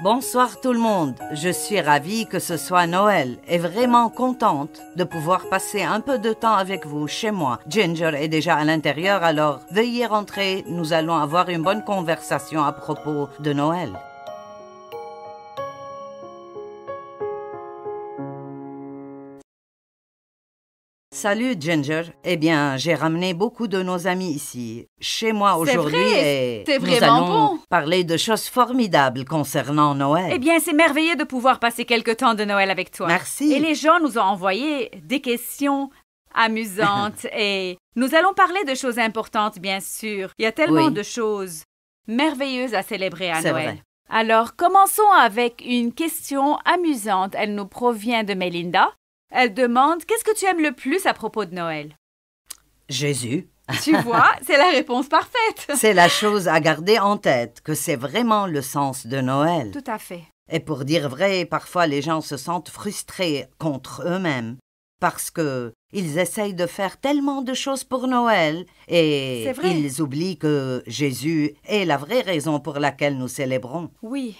Bonsoir tout le monde, je suis ravie que ce soit Noël et vraiment contente de pouvoir passer un peu de temps avec vous chez moi. Ginger est déjà à l'intérieur, alors veuillez rentrer, nous allons avoir une bonne conversation à propos de Noël. Salut Ginger, eh bien j'ai ramené beaucoup de nos amis ici, chez moi aujourd'hui et c'est nous vraiment allons bon. parler de choses formidables concernant Noël. Eh bien, c'est merveilleux de pouvoir passer quelque temps de Noël avec toi. Merci. Et les gens nous ont envoyé des questions amusantes et nous allons parler de choses importantes, bien sûr. Il y a tellement Oui. de choses merveilleuses à célébrer à C'est Noël. vrai. Alors, commençons avec une question amusante. Elle nous provient de Melinda. Elle demande « Qu'est-ce que tu aimes le plus à propos de Noël? Jésus. » Tu vois, c'est la réponse parfaite. C'est la chose à garder en tête, que c'est vraiment le sens de Noël. Tout à fait. Et pour dire vrai, parfois les gens se sentent frustrés contre eux-mêmes parce que ils essayent de faire tellement de choses pour Noël et C'est vrai. ils oublient que Jésus est la vraie raison pour laquelle nous célébrons. Oui.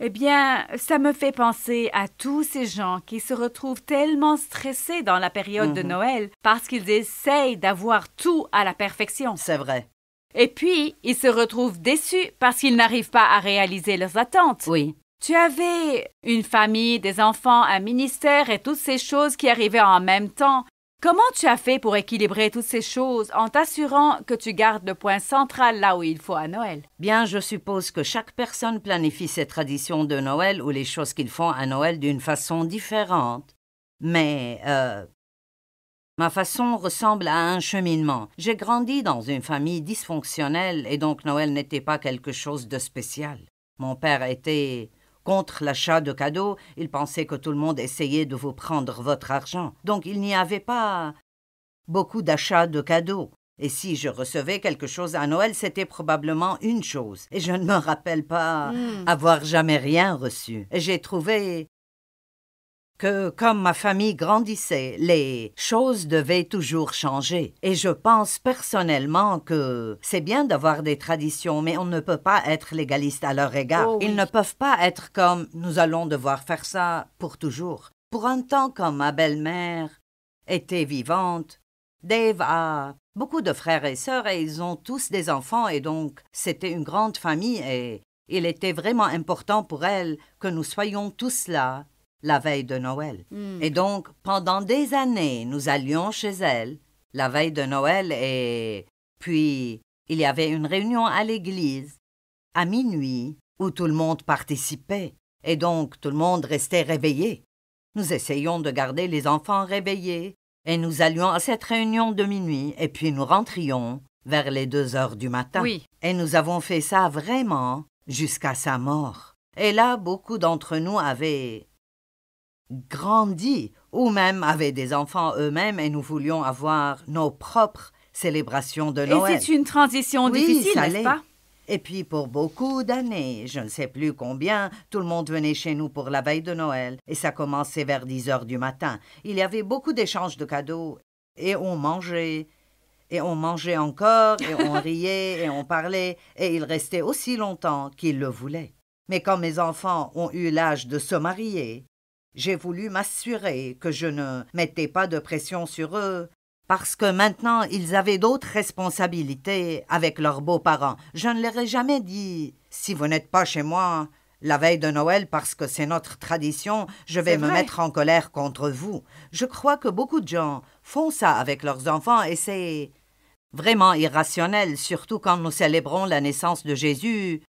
Eh bien, ça me fait penser à tous ces gens qui se retrouvent tellement stressés dans la période de Noël parce qu'ils essayent d'avoir tout à la perfection. C'est vrai. Et puis, ils se retrouvent déçus parce qu'ils n'arrivent pas à réaliser leurs attentes. Oui. Tu avais une famille, des enfants, un ministère et toutes ces choses qui arrivaient en même temps. Comment tu as fait pour équilibrer toutes ces choses en t'assurant que tu gardes le point central là où il faut à Noël? Bien, je suppose que chaque personne planifie ses traditions de Noël ou les choses qu'ils font à Noël d'une façon différente. Mais ma façon ressemble à un cheminement. J'ai grandi dans une famille dysfonctionnelle et donc Noël n'était pas quelque chose de spécial. Mon père était contre l'achat de cadeaux, il pensait que tout le monde essayait de vous prendre votre argent. Donc il n'y avait pas beaucoup d'achats de cadeaux. Et si je recevais quelque chose à Noël, c'était probablement une chose. Et je ne me rappelle pas avoir jamais rien reçu. Et j'ai trouvé que comme ma famille grandissait, les choses devaient toujours changer. Et je pense personnellement que c'est bien d'avoir des traditions, mais on ne peut pas être légaliste à leur égard. Oh oui. Ils ne peuvent pas être comme « nous allons devoir faire ça pour toujours ». Pour un temps, comme ma belle-mère était vivante, Dave a beaucoup de frères et sœurs et ils ont tous des enfants et donc c'était une grande famille et il était vraiment important pour elle que nous soyons tous là la veille de Noël. Et donc, pendant des années, nous allions chez elle, la veille de Noël, et puis il y avait une réunion à l'église, à minuit, où tout le monde participait, et donc tout le monde restait réveillé. Nous essayions de garder les enfants réveillés, et nous allions à cette réunion de minuit, et puis nous rentrions vers les 2 heures du matin. Oui. Et nous avons fait ça vraiment jusqu'à sa mort. Et là, beaucoup d'entre nous avaient grandi ou même avaient des enfants eux-mêmes et nous voulions avoir nos propres célébrations de Noël. Et c'est une transition Oui, difficile, ça n'est-ce l'est. pas? Et puis pour beaucoup d'années, je ne sais plus combien, tout le monde venait chez nous pour la veille de Noël et ça commençait vers 10 heures du matin. Il y avait beaucoup d'échanges de cadeaux et on mangeait encore et on riait et on parlait et il restait aussi longtemps qu'ils le voulaient. Mais quand mes enfants ont eu l'âge de se marier, j'ai voulu m'assurer que je ne mettais pas de pression sur eux parce que maintenant, ils avaient d'autres responsabilités avec leurs beaux-parents. Je ne leur ai jamais dit « Si vous n'êtes pas chez moi la veille de Noël parce que c'est notre tradition, je vais me mettre en colère contre vous. » Je crois que beaucoup de gens font ça avec leurs enfants et c'est vraiment irrationnel, surtout quand nous célébrons la naissance de Jésus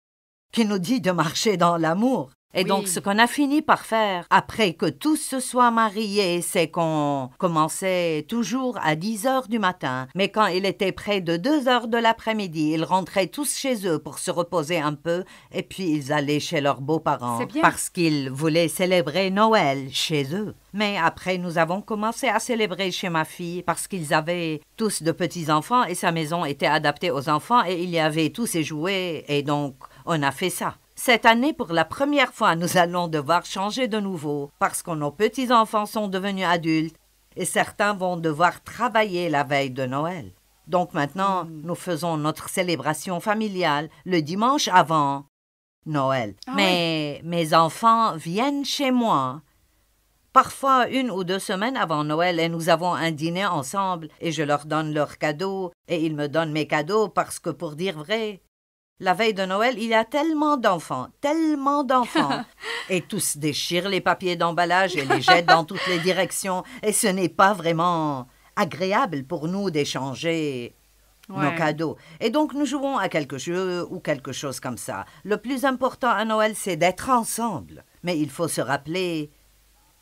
qui nous dit de marcher dans l'amour. Et Oui. donc, ce qu'on a fini par faire, après que tous se soient mariés, c'est qu'on commençait toujours à 10 heures du matin. Mais quand il était près de 2 heures de l'après-midi, ils rentraient tous chez eux pour se reposer un peu, et puis ils allaient chez leurs beaux-parents. C'est bien. Parce qu'ils voulaient célébrer Noël chez eux. Mais après, nous avons commencé à célébrer chez ma fille, parce qu'ils avaient tous de petits-enfants, et sa maison était adaptée aux enfants, et il y avait tous ses jouets, et donc on a fait ça. Cette année, pour la première fois, nous allons devoir changer de nouveau parce que nos petits-enfants sont devenus adultes et certains vont devoir travailler la veille de Noël. Donc maintenant, nous faisons notre célébration familiale le dimanche avant Noël. Ah Mais mes enfants viennent chez moi. Parfois 1 ou 2 semaines avant Noël et nous avons un dîner ensemble et je leur donne leurs cadeaux et ils me donnent mes cadeaux parce que pour dire vrai, la veille de Noël, il y a tellement d'enfants et tous déchirent les papiers d'emballage et les jettent dans toutes les directions et ce n'est pas vraiment agréable pour nous d'échanger nos cadeaux. Et donc nous jouons à quelque jeu ou quelque chose comme ça. Le plus important à Noël, c'est d'être ensemble. Mais il faut se rappeler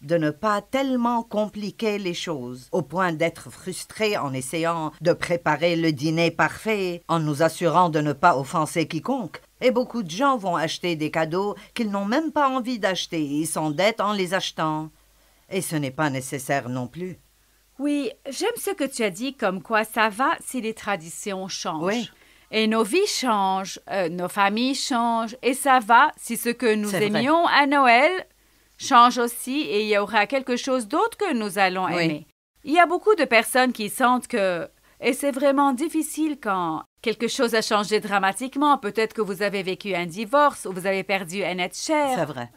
de ne pas tellement compliquer les choses, au point d'être frustré en essayant de préparer le dîner parfait, en nous assurant de ne pas offenser quiconque. Et beaucoup de gens vont acheter des cadeaux qu'ils n'ont même pas envie d'acheter. Ils s'endettent en les achetant. Et ce n'est pas nécessaire non plus. Oui, j'aime ce que tu as dit, comme quoi ça va si les traditions changent. Oui. Et nos vies changent, nos familles changent, et ça va si ce que nous C'est vrai. aimions à Noël change aussi et il y aura quelque chose d'autre que nous allons Oui. aimer. Il y a beaucoup de personnes qui sentent que... Et c'est vraiment difficile quand quelque chose a changé dramatiquement. Peut-être que vous avez vécu un divorce ou vous avez perdu un être cher. C'est vrai.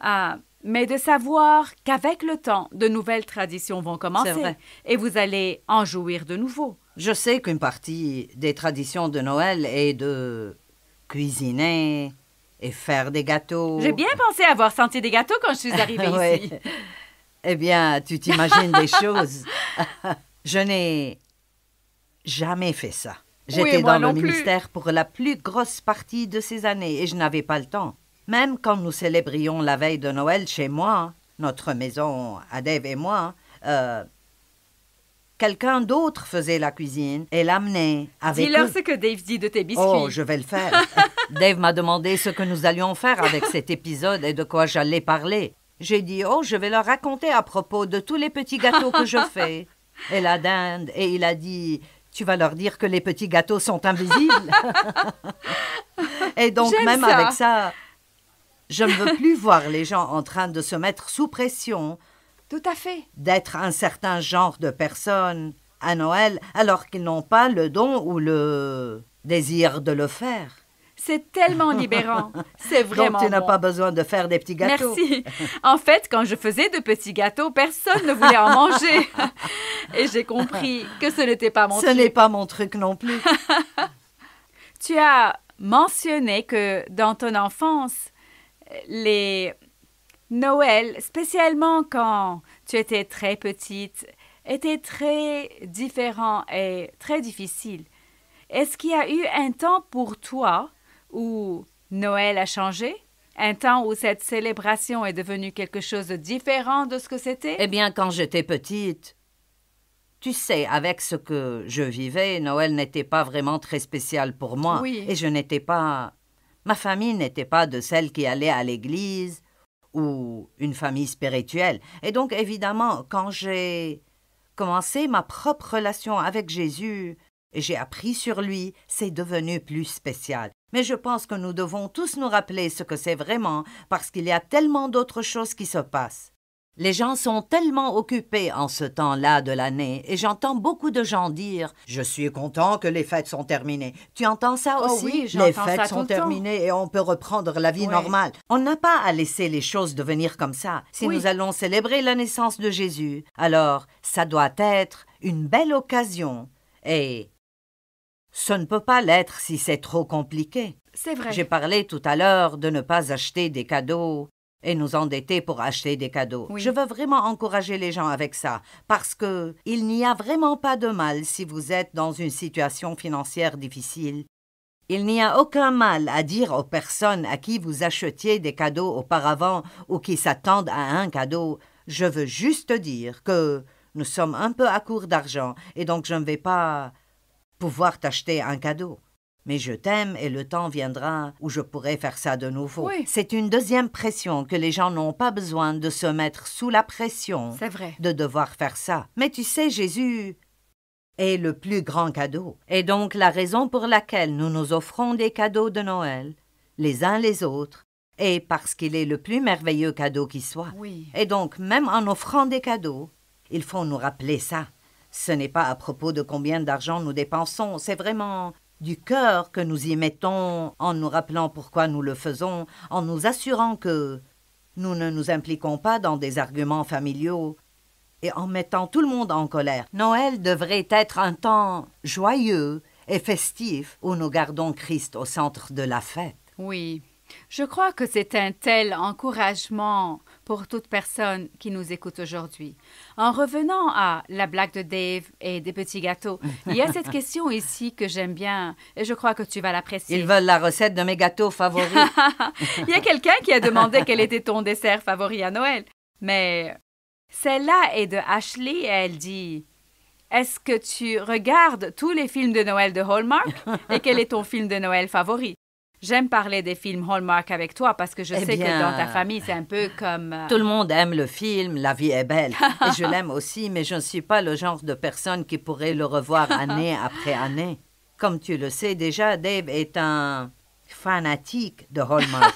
Mais de savoir qu'avec le temps, de nouvelles traditions vont commencer. C'est vrai. Et vous allez en jouir de nouveau. Je sais qu'une partie des traditions de Noël est de cuisiner et faire des gâteaux. J'ai bien pensé avoir senti des gâteaux quand je suis arrivée Oui. ici. Eh bien, tu t'imagines des choses. Je n'ai jamais fait ça. J'étais moi dans non le plus. ministère pour la plus grosse partie de ces années et je n'avais pas le temps. Même quand nous célébrions la veille de Noël chez moi, notre maison à Dave et moi, quelqu'un d'autre faisait la cuisine et l'amenait avec Dis-leur eux. ce que Dave dit de tes biscuits. Oh, je vais le faire. Dave m'a demandé ce que nous allions faire avec cet épisode et de quoi j'allais parler. J'ai dit, oh, je vais leur raconter à propos de tous les petits gâteaux que je fais. Et la dinde, et il a dit, tu vas leur dire que les petits gâteaux sont invisibles. Et donc, J'aime même ça. avec ça, je ne veux plus voir les gens en train de se mettre sous pression Tout à fait. d'être un certain genre de personne à Noël alors qu'ils n'ont pas le don ou le désir de le faire. C'est tellement libérant. C'est vraiment Donc, tu n'as bon. pas besoin de faire des petits gâteaux. Merci. En fait, quand je faisais de petits gâteaux, personne ne voulait en manger. Et j'ai compris que ce n'était pas mon Ce truc. n'est pas mon truc non plus. Tu as mentionné que dans ton enfance, les Noëls, spécialement quand tu étais très petite, étaient très différents et très difficiles. Est-ce qu'il y a eu un temps pour toi où Noël a changé? Un temps où cette célébration est devenue quelque chose de différent de ce que c'était? Eh bien, quand j'étais petite, tu sais, avec ce que je vivais, Noël n'était pas vraiment très spécial pour moi. Oui. Et je n'étais pas... Ma famille n'était pas de celles qui allaient à l'église ou une famille spirituelle. Et donc, évidemment, quand j'ai commencé ma propre relation avec Jésus et j'ai appris sur lui, c'est devenu plus spécial. Mais je pense que nous devons tous nous rappeler ce que c'est vraiment parce qu'il y a tellement d'autres choses qui se passent. Les gens sont tellement occupés en ce temps-là de l'année et j'entends beaucoup de gens dire « Je suis content que les fêtes sont terminées ». Tu entends ça Oh aussi? oui, Les j'entends ça fêtes tout sont le temps. terminées et on peut reprendre la vie Ouais. normale. On n'a pas à laisser les choses devenir comme ça. Si Oui. nous allons célébrer la naissance de Jésus, alors ça doit être une belle occasion et ce ne peut pas l'être si c'est trop compliqué. C'est vrai. J'ai parlé tout à l'heure de ne pas acheter des cadeaux et nous endetter pour acheter des cadeaux. Oui. Je veux vraiment encourager les gens avec ça, parce que il n'y a vraiment pas de mal si vous êtes dans une situation financière difficile. Il n'y a aucun mal à dire aux personnes à qui vous achetiez des cadeaux auparavant ou qui s'attendent à un cadeau « Je veux juste dire que nous sommes un peu à court d'argent et donc je ne vais pas pouvoir t'acheter un cadeau. » Mais je t'aime et le temps viendra où je pourrai faire ça de nouveau. Oui. C'est une deuxième pression que les gens n'ont pas besoin de se mettre sous la pression C'est vrai. de devoir faire ça. Mais tu sais, Jésus est le plus grand cadeau. Et donc la raison pour laquelle nous nous offrons des cadeaux de Noël, les uns les autres, est parce qu'il est le plus merveilleux cadeau qui soit. Oui. Et donc, même en offrant des cadeaux, il faut nous rappeler ça. Ce n'est pas à propos de combien d'argent nous dépensons, c'est vraiment du cœur que nous y mettons en nous rappelant pourquoi nous le faisons, en nous assurant que nous ne nous impliquons pas dans des arguments familiaux et en mettant tout le monde en colère. Noël devrait être un temps joyeux et festif où nous gardons Christ au centre de la fête. Oui, je crois que c'est un tel encouragement pour toute personne qui nous écoute aujourd'hui. En revenant à la blague de Dave et des petits gâteaux, il y a cette question ici que j'aime bien et je crois que tu vas l'apprécier. Ils veulent la recette de mes gâteaux favoris. Il y a quelqu'un qui a demandé quel était ton dessert favori à Noël. Mais celle-là est de Ashley et elle dit « Est-ce que tu regardes tous les films de Noël de Hallmark et quel est ton film de Noël favori? » J'aime parler des films Hallmark avec toi parce que je sais que dans ta famille, c'est un peu comme... Tout le monde aime le film « La vie est belle » et je l'aime aussi, mais je ne suis pas le genre de personne qui pourrait le revoir année après année. Comme tu le sais déjà, Dave est un fanatique de Hallmark.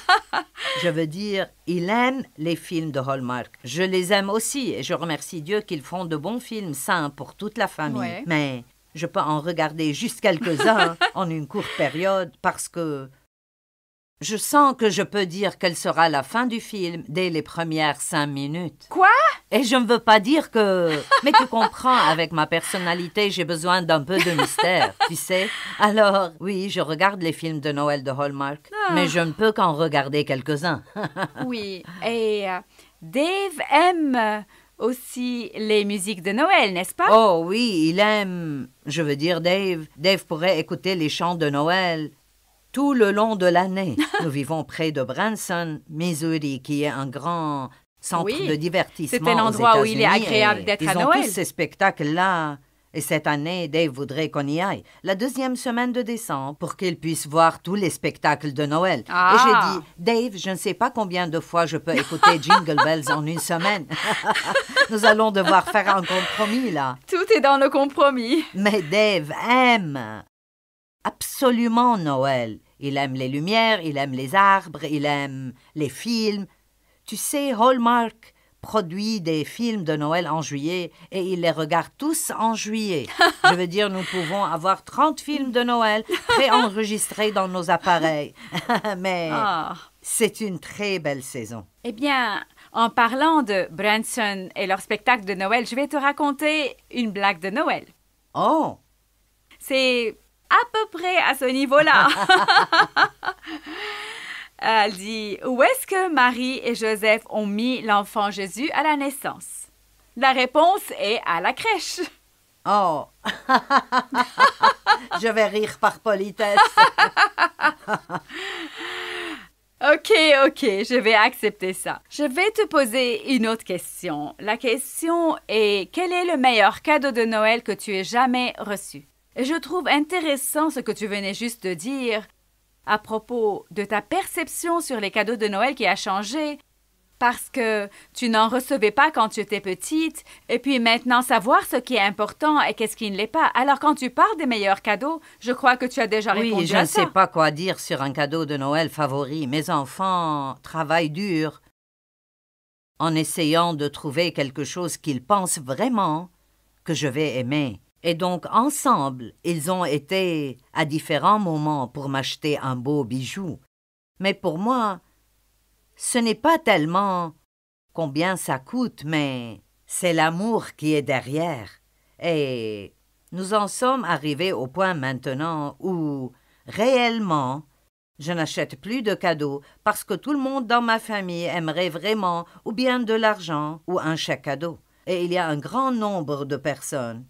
Je veux dire, il aime les films de Hallmark. Je les aime aussi et je remercie Dieu qu'ils font de bons films sains pour toute la famille. Ouais. Mais je peux en regarder juste quelques-uns en une courte période parce que je sens que je peux dire quelle sera la fin du film dès les premières 5 minutes. Quoi? Et je ne veux pas dire que... Mais tu comprends, avec ma personnalité, j'ai besoin d'un peu de mystère, tu sais. Alors, oui, je regarde les films de Noël de Hallmark, mais je ne peux qu'en regarder quelques-uns. Oui, et Dave aime aussi les musiques de Noël, n'est-ce pas? Oh oui, il aime... Je veux dire, Dave pourrait écouter les chants de Noël tout le long de l'année. Nous vivons près de Branson, Missouri, qui est un grand centre de divertissement c'est un endroit où il est États-Unis, agréable d'être à Ils ont Noël. tous ces spectacles-là. Et cette année, Dave voudrait qu'on y aille, la 2e semaine de décembre, pour qu'il puisse voir tous les spectacles de Noël. Ah. Et j'ai dit, Dave, je ne sais pas combien de fois je peux écouter Jingle Bells en une semaine. Nous allons devoir faire un compromis, là. Tout est dans le compromis. Mais Dave aime absolument Noël. Il aime les lumières, il aime les arbres, il aime les films. Tu sais, Hallmark produit des films de Noël en juillet et il les regarde tous en juillet. Je veux dire, nous pouvons avoir 30 films de Noël préenregistrés dans nos appareils. Mais c'est une très belle saison. Eh bien, en parlant de Branson et leur spectacle de Noël, je vais te raconter une blague de Noël. Oh! C'est à peu près à ce niveau-là. Elle dit « Où est-ce que Marie et Joseph ont mis l'enfant Jésus à la naissance? » La réponse est à la crèche. Oh! Je vais rire par politesse. OK, je vais accepter ça. Je vais te poser une autre question. La question est « Quel est le meilleur cadeau de Noël que tu aies jamais reçu? » Et je trouve intéressant ce que tu venais juste de dire à propos de ta perception sur les cadeaux de Noël qui a changé parce que tu n'en recevais pas quand tu étais petite et puis maintenant savoir ce qui est important et qu'est-ce qui ne l'est pas. Alors quand tu parles des meilleurs cadeaux, je crois que tu as déjà répondu Oui, je à ne ça. sais pas quoi dire sur un cadeau de Noël favori. Mes enfants travaillent dur en essayant de trouver quelque chose qu'ils pensent vraiment que je vais aimer. Et donc, ensemble, ils ont été à différents moments pour m'acheter un beau bijou. Mais pour moi, ce n'est pas tellement combien ça coûte, mais c'est l'amour qui est derrière. Et nous en sommes arrivés au point maintenant où, réellement, je n'achète plus de cadeaux parce que tout le monde dans ma famille aimerait vraiment ou bien de l'argent ou un chèque cadeau. Et il y a un grand nombre de personnes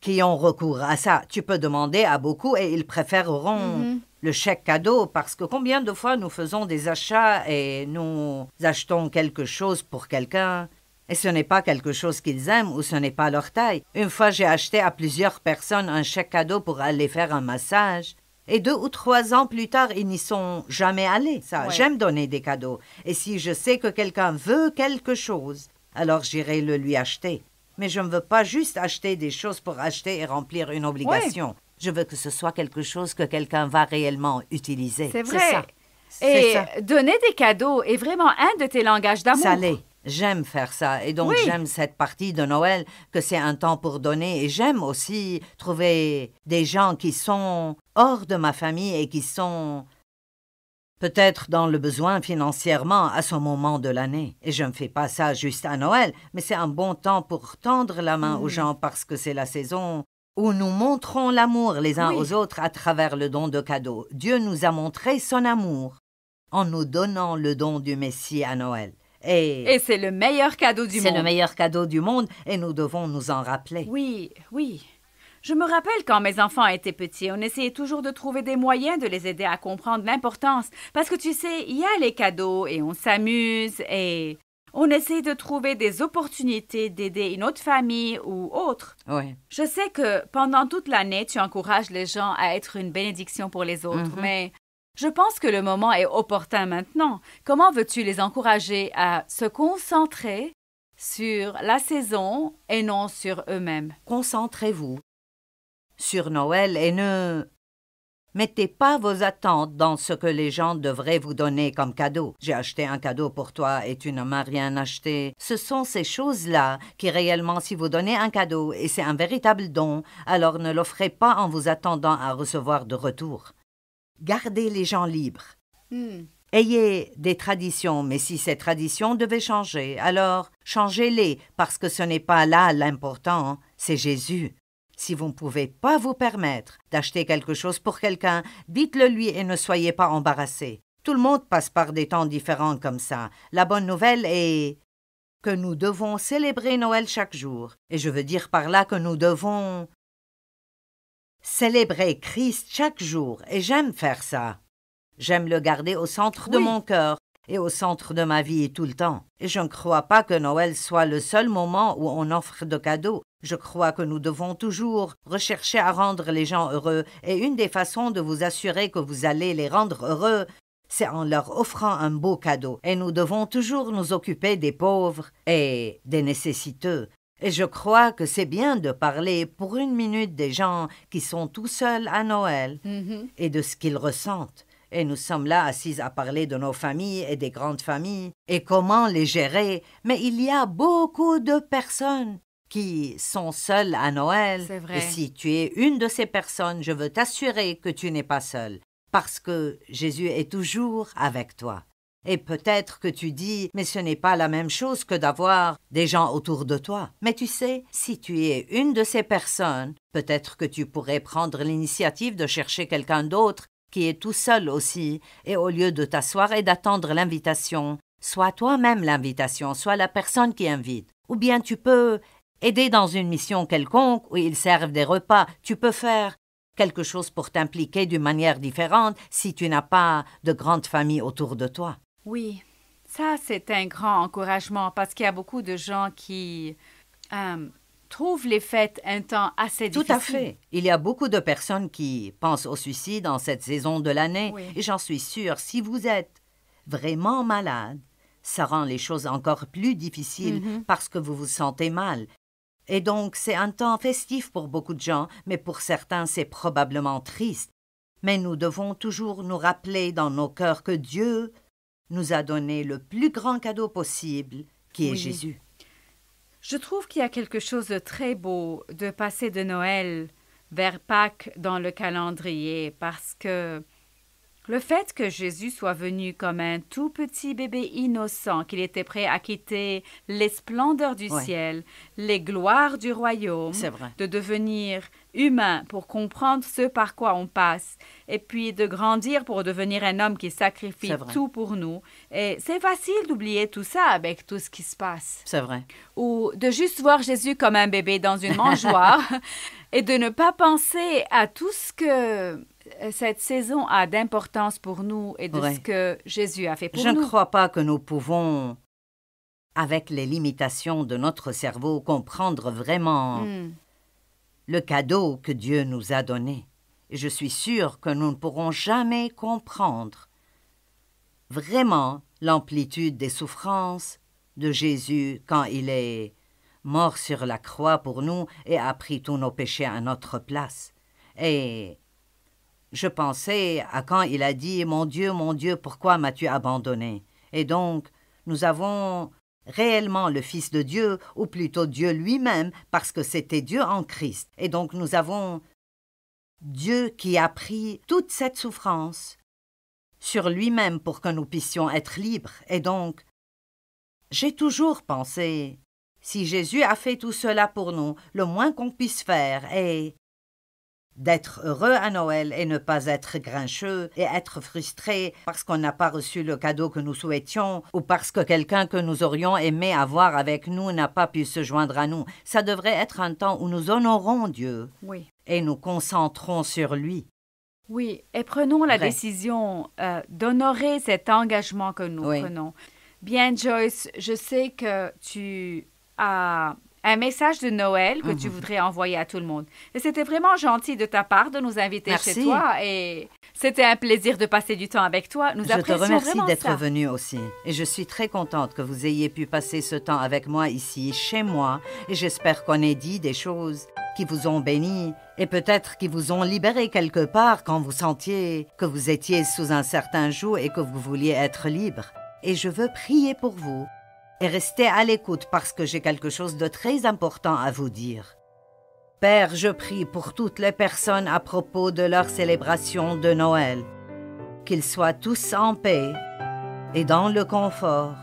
qui ont recours à ça. Tu peux demander à beaucoup et ils préféreront le chèque cadeau parce que combien de fois nous faisons des achats et nous achetons quelque chose pour quelqu'un et ce n'est pas quelque chose qu'ils aiment ou ce n'est pas leur taille. Une fois, j'ai acheté à plusieurs personnes un chèque cadeau pour aller faire un massage et 2 ou 3 ans plus tard, ils n'y sont jamais allés. Ça, Ouais. J'aime donner des cadeaux et si je sais que quelqu'un veut quelque chose, alors j'irai le lui acheter. Mais je ne veux pas juste acheter des choses pour acheter et remplir une obligation. Je veux que ce soit quelque chose que quelqu'un va réellement utiliser. C'est vrai. C'est ça. Et C'est ça. donner des cadeaux est vraiment un de tes langages d'amour. Ça l'est. J'aime faire ça et donc Oui. j'aime cette partie de Noël que c'est un temps pour donner et j'aime aussi trouver des gens qui sont hors de ma famille et qui sont peut-être dans le besoin financièrement à ce moment de l'année. Et je ne fais pas ça juste à Noël, mais c'est un bon temps pour tendre la main aux gens parce que c'est la saison où nous montrons l'amour les uns aux autres à travers le don de cadeaux. Dieu nous a montré son amour en nous donnant le don du Messie à Noël. Et c'est le meilleur cadeau du monde. C'est le meilleur cadeau du monde et nous devons nous en rappeler. Oui, oui. Je me rappelle quand mes enfants étaient petits, on essayait toujours de trouver des moyens de les aider à comprendre l'importance. Parce que tu sais, il y a les cadeaux et on s'amuse et on essaie de trouver des opportunités d'aider une autre famille ou autre. Oui. Je sais que pendant toute l'année, tu encourages les gens à être une bénédiction pour les autres, mais je pense que le moment est opportun maintenant. Comment veux-tu les encourager à se concentrer sur la saison et non sur eux-mêmes? Concentrez-vous sur Noël et ne mettez pas vos attentes dans ce que les gens devraient vous donner comme cadeau. J'ai acheté un cadeau pour toi et tu ne m'as rien acheté. Ce sont ces choses-là qui réellement, si vous donnez un cadeau et c'est un véritable don, alors ne l'offrez pas en vous attendant à recevoir de retour. Gardez les gens libres. Ayez des traditions, mais si ces traditions devaient changer, alors changez-les parce que ce n'est pas là l'important, c'est Jésus. Si vous ne pouvez pas vous permettre d'acheter quelque chose pour quelqu'un, dites-le lui et ne soyez pas embarrassés. Tout le monde passe par des temps différents comme ça. La bonne nouvelle est que nous devons célébrer Noël chaque jour. Et je veux dire par là que nous devons célébrer Christ chaque jour. Et j'aime faire ça. J'aime le garder au centre de mon cœur et au centre de ma vie tout le temps. Et je ne crois pas que Noël soit le seul moment où on offre de cadeaux. Je crois que nous devons toujours rechercher à rendre les gens heureux, et une des façons de vous assurer que vous allez les rendre heureux, c'est en leur offrant un beau cadeau. Et nous devons toujours nous occuper des pauvres et des nécessiteux. Et je crois que c'est bien de parler pour une minute des gens qui sont tout seuls à Noël et de ce qu'ils ressentent. Et nous sommes là assis à parler de nos familles et des grandes familles et comment les gérer. Mais il y a beaucoup de personnes qui sont seules à Noël. C'est vrai. Et si tu es une de ces personnes, je veux t'assurer que tu n'es pas seule, parce que Jésus est toujours avec toi. Et peut-être que tu dis, mais ce n'est pas la même chose que d'avoir des gens autour de toi. Mais tu sais, si tu es une de ces personnes, peut-être que tu pourrais prendre l'initiative de chercher quelqu'un d'autre qui est tout seul aussi, et au lieu de t'asseoir et d'attendre l'invitation, sois toi-même l'invitation, sois la personne qui invite. Ou bien tu peux aider dans une mission quelconque où ils servent des repas. Tu peux faire quelque chose pour t'impliquer d'une manière différente si tu n'as pas de grande famille autour de toi. Oui, ça c'est un grand encouragement parce qu'il y a beaucoup de gens qui trouvent les fêtes un temps assez difficile. Tout à fait. Il y a beaucoup de personnes qui pensent au suicide en cette saison de l'année. Oui. Et j'en suis sûre, si vous êtes vraiment malade, ça rend les choses encore plus difficiles parce que vous vous sentez mal. Et donc, c'est un temps festif pour beaucoup de gens, mais pour certains, c'est probablement triste. Mais nous devons toujours nous rappeler dans nos cœurs que Dieu nous a donné le plus grand cadeau possible, qui est Jésus. Je trouve qu'il y a quelque chose de très beau de passer de Noël vers Pâques dans le calendrier parce que le fait que Jésus soit venu comme un tout petit bébé innocent, qu'il était prêt à quitter les splendeurs du ciel, les gloires du royaume, C'est vrai. de devenir humain pour comprendre ce par quoi on passe, et puis de grandir pour devenir un homme qui sacrifie C'est vrai. tout pour nous. Et c'est facile d'oublier tout ça avec tout ce qui se passe. C'est vrai. Ou de juste voir Jésus comme un bébé dans une mangeoire et de ne pas penser à tout ce que cette saison a d'importance pour nous et de ce que Jésus a fait pour Je nous. ne crois pas que nous pouvons, avec les limitations de notre cerveau, comprendre vraiment le cadeau que Dieu nous a donné. Et je suis sûre que nous ne pourrons jamais comprendre vraiment l'amplitude des souffrances de Jésus quand il est mort sur la croix pour nous et a pris tous nos péchés à notre place. Et je pensais à quand il a dit « Mon Dieu, pourquoi m'as-tu abandonné ?» Et donc, nous avons réellement le Fils de Dieu, ou plutôt Dieu lui-même, parce que c'était Dieu en Christ. Et donc nous avons Dieu qui a pris toute cette souffrance sur lui-même pour que nous puissions être libres. Et donc, j'ai toujours pensé, si Jésus a fait tout cela pour nous, le moins qu'on puisse faire est d'être heureux à Noël et ne pas être grincheux et être frustré parce qu'on n'a pas reçu le cadeau que nous souhaitions ou parce que quelqu'un que nous aurions aimé avoir avec nous n'a pas pu se joindre à nous. Ça devrait être un temps où nous honorons Dieu et nous concentrons sur lui. Oui, et prenons la décision d'honorer cet engagement que nous prenons. Bien, Joyce, je sais que tu as un message de Noël que tu voudrais envoyer à tout le monde. Et c'était vraiment gentil de ta part de nous inviter chez toi et c'était un plaisir de passer du temps avec toi. Nous apprécions vraiment ça. Je te remercie d'être venu aussi. Et je suis très contente que vous ayez pu passer ce temps avec moi ici, chez moi. Et j'espère qu'on ait dit des choses qui vous ont béni et peut-être qui vous ont libéré quelque part quand vous sentiez que vous étiez sous un certain joug et que vous vouliez être libre. Et je veux prier pour vous. Et restez à l'écoute parce que j'ai quelque chose de très important à vous dire. Père, je prie pour toutes les personnes à propos de leur célébration de Noël, qu'ils soient tous en paix et dans le confort,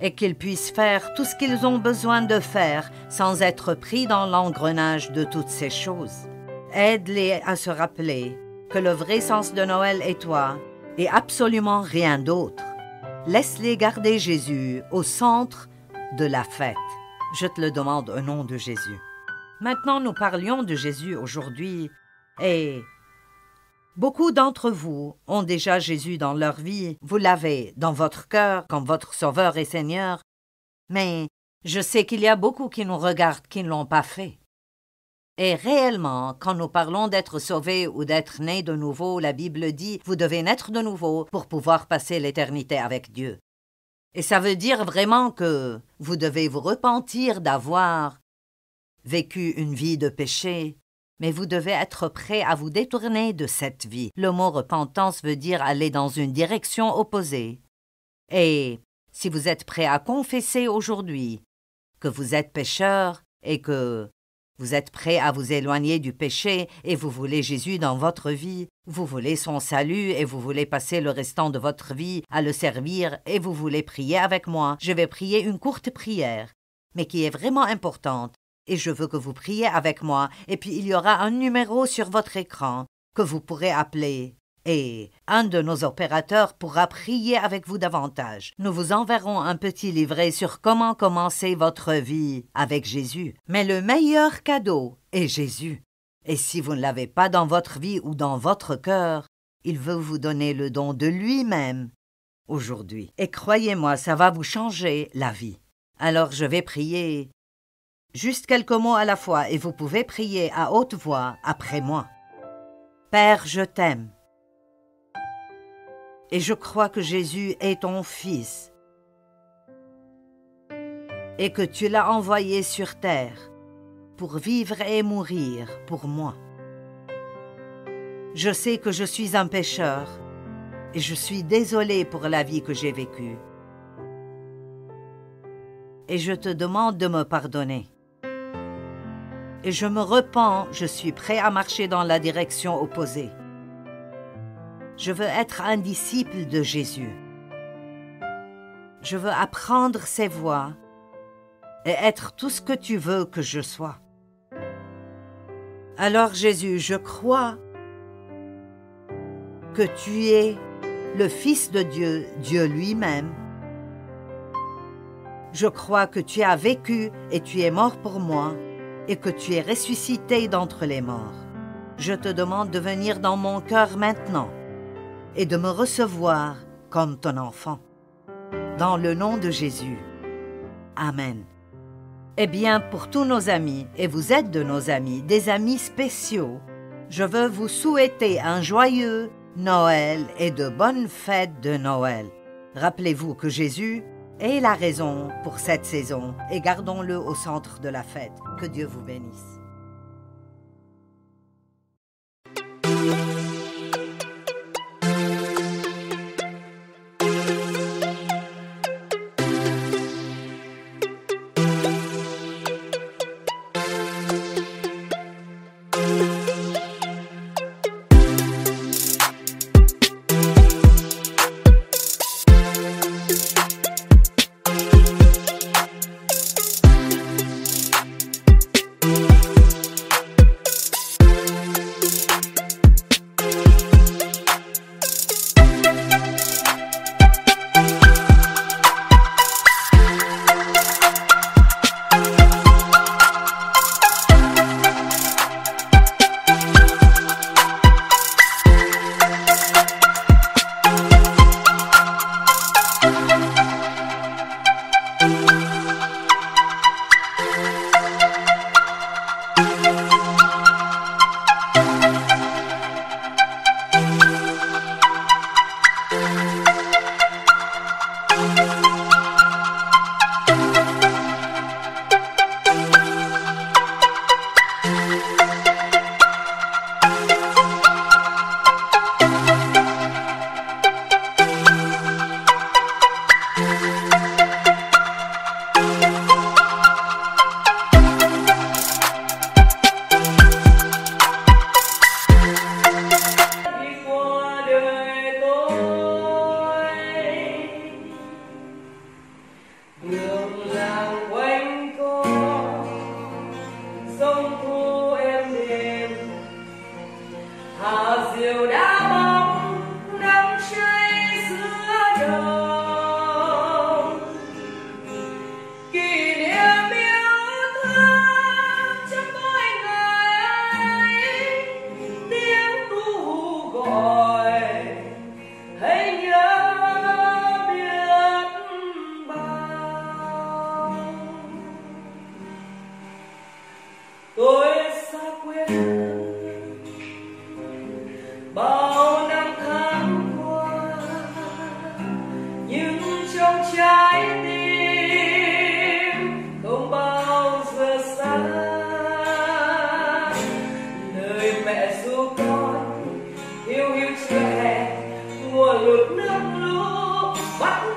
et qu'ils puissent faire tout ce qu'ils ont besoin de faire sans être pris dans l'engrenage de toutes ces choses. Aide-les à se rappeler que le vrai sens de Noël est toi et absolument rien d'autre. Laisse-les garder Jésus au centre de la fête. Je te le demande au nom de Jésus. Maintenant, nous parlions de Jésus aujourd'hui et beaucoup d'entre vous ont déjà Jésus dans leur vie. Vous l'avez dans votre cœur comme votre Sauveur et Seigneur. Mais je sais qu'il y a beaucoup qui nous regardent qui ne l'ont pas fait. Et réellement, quand nous parlons d'être sauvés ou d'être nés de nouveau, la Bible dit « Vous devez naître de nouveau pour pouvoir passer l'éternité avec Dieu ». Et ça veut dire vraiment que vous devez vous repentir d'avoir vécu une vie de péché, mais vous devez être prêt à vous détourner de cette vie. Le mot repentance veut dire aller dans une direction opposée. Et si vous êtes prêt à confesser aujourd'hui que vous êtes pécheur et que vous êtes prêt à vous éloigner du péché et vous voulez Jésus dans votre vie, vous voulez son salut et vous voulez passer le restant de votre vie à le servir et vous voulez prier avec moi, je vais prier une courte prière, mais qui est vraiment importante. Et je veux que vous priez avec moi, et puis il y aura un numéro sur votre écran que vous pourrez appeler. Et un de nos opérateurs pourra prier avec vous davantage. Nous vous enverrons un petit livret sur comment commencer votre vie avec Jésus. Mais le meilleur cadeau est Jésus. Et si vous ne l'avez pas dans votre vie ou dans votre cœur, il veut vous donner le don de lui-même aujourd'hui. Et croyez-moi, ça va vous changer la vie. Alors je vais prier juste quelques mots à la fois et vous pouvez prier à haute voix après moi. Père, je t'aime. Et je crois que Jésus est ton Fils et que tu l'as envoyé sur terre pour vivre et mourir pour moi. Je sais que je suis un pécheur et je suis désolé pour la vie que j'ai vécue. Et je te demande de me pardonner. Et je me repens, je suis prêt à marcher dans la direction opposée. Je veux être un disciple de Jésus. Je veux apprendre ses voies et être tout ce que tu veux que je sois. Alors Jésus, je crois que tu es le Fils de Dieu, Dieu lui-même. Je crois que tu as vécu et tu es mort pour moi et que tu es ressuscité d'entre les morts. Je te demande de venir dans mon cœur maintenant et de me recevoir comme ton enfant. Dans le nom de Jésus. Amen. Eh bien, pour tous nos amis, et vous êtes de nos amis, des amis spéciaux, je veux vous souhaiter un joyeux Noël et de bonnes fêtes de Noël. Rappelez-vous que Jésus est la raison pour cette saison et gardons-le au centre de la fête. Que Dieu vous bénisse. What?